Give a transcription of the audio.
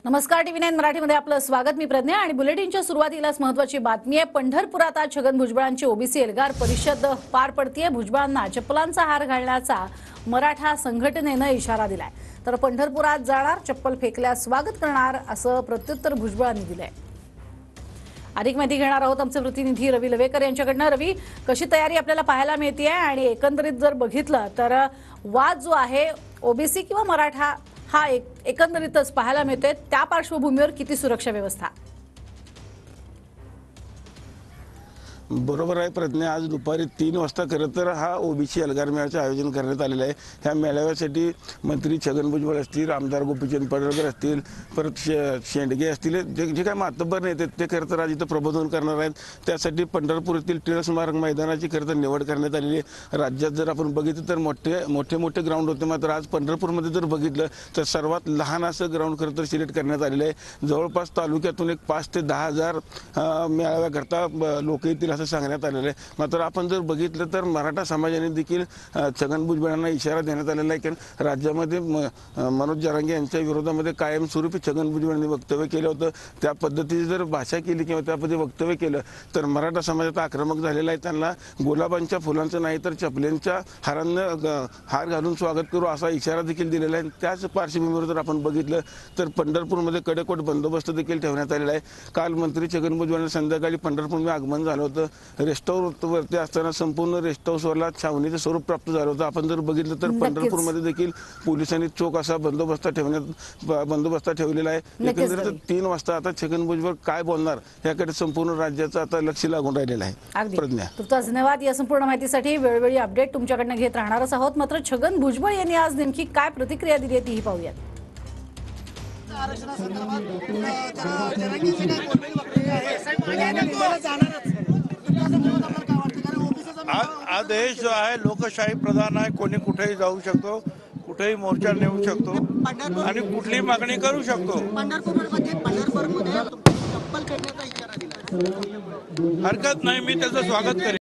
नमस्कार, TV9 मराठीमध्ये आपलं स्वागत. मी प्रज्ञा आणि बुलेटिनच्या सुरुवातीलाच महत्त्वाची बातमी आहे. पंढरपुरात आज छगन भुजबळांची ओबीसी एल्गार परिषद पार पडतीये. भुजबळांना चप्पलांचा हार घालण्याचा मराठा संघटनेने इशारा दिलाय. तर पंढरपुरात जाणार, चप्पल फेकल्यास स्वागत करणार असं प्रत्युत्तर भुजबळांनी दिलंय. अधिक माहिती घेणार आहोत आमचे प्रतिनिधी रवी लवेकर यांच्याकडनं. रवी, कशी तयारी आपल्याला पाहायला मिळते आणि एकंदरीत जर बघितलं तर वाद जो आहे ओबीसी किंवा मराठा हा एकंदरीतच पाहायला मिळतोय, त्या पार्श्वभूमीवर किती सुरक्षा व्यवस्था? बरोबर आहे प्रज्ञा. आज दुपारी 3 वाजता खरं तर हा ओबीसी एल्गार मेळाव्याचं आयोजन करण्यात आलेलं आहे. ह्या मेळाव्यासाठी मंत्री छगन भुजबळ असतील, आमदार गोपीचंद पडळकर असतील, परत शेंडगे असतील, जे काय मातब्बर नेते ते खरं तर आज इथं प्रबोधन करणार आहेत. त्यासाठी पंढरपूर येथील टिळक स्मारक मैदानाची खरं तर निवड करण्यात आलेली आहे. राज्यात जर आपण बघितलं तर मोठे ग्राउंड होते, मात्र आज पंढरपूरमध्ये जर बघितलं तर सर्वात लहान असं ग्राउंड खरं तर सिलेक्ट करण्यात आलेलं आहे. जवळपास तालुक्यातून एक 5 ते 10 हजार मेळाव्याकरता लोक येतील असं सांगण्यात आलेलं आहे. मात्र आपण जर बघितलं तर मराठा समाजाने देखील छगन भुजबळांना इशारा देण्यात आलेला आहे की राज्यामध्ये मनोज जरांगे यांच्या विरोधामध्ये कायमस्वरूपी छगन भुजबळांनी वक्तव्य केलं होतं. त्या पद्धतीची जर भाषा केली किंवा त्या पद्धती वक्तव्य केलं तर मराठा समाजात आक्रमक झालेला आहे. त्यांना गुलाबांच्या फुलांचं नाही तर चपलेंच्या हारांना हार घालून स्वागत करू असा इशारा देखील दिलेला आहे. त्याच पार्श्वभूमीवर जर आपण बघितलं तर पंढरपूरमध्ये कडेकोट बंदोबस्त देखील ठेवण्यात आलेला आहे. काल मंत्री छगन भुजबळांना संध्याकाळी पंढरपूरमध्ये आगमन झालं होतं. रेस्ट हाऊसवरती असताना संपूर्ण रेस्ट हाऊसवरला छावणीचं स्वरूप प्राप्त झालं होतं. आपण जर बघितलं तर पंढरपूरमध्ये देखील पोलिसांनी चोख असा बंदोबस्त ठेवलेला आहे. एकंदरीत 3 वाजता आता छगन भुजबळ काय बोलणार याकडे संपूर्ण राज्याचं आता लक्ष लागून राहिलेलं आहे. प्रज्ञा, तुमचा धन्यवाद. या संपूर्ण माहितीसाठी वेळोवेळी अपडेट तुमच्याकडनं घेत राहणारच आहोत. मात्र छगन भुजबळ यांनी आज नेमकी काय प्रतिक्रिया दिली आहे तीही पाहूयात. हा देश जो आहे लोकशाही प्रधान आहे. कोणी कुठेही जाऊ शकतो, कुठेही मोर्चा नेऊ शकतो आणि कुठलीही मागणी करू शकतो. हरकत नाही, मी त्याचं स्वागत करेन.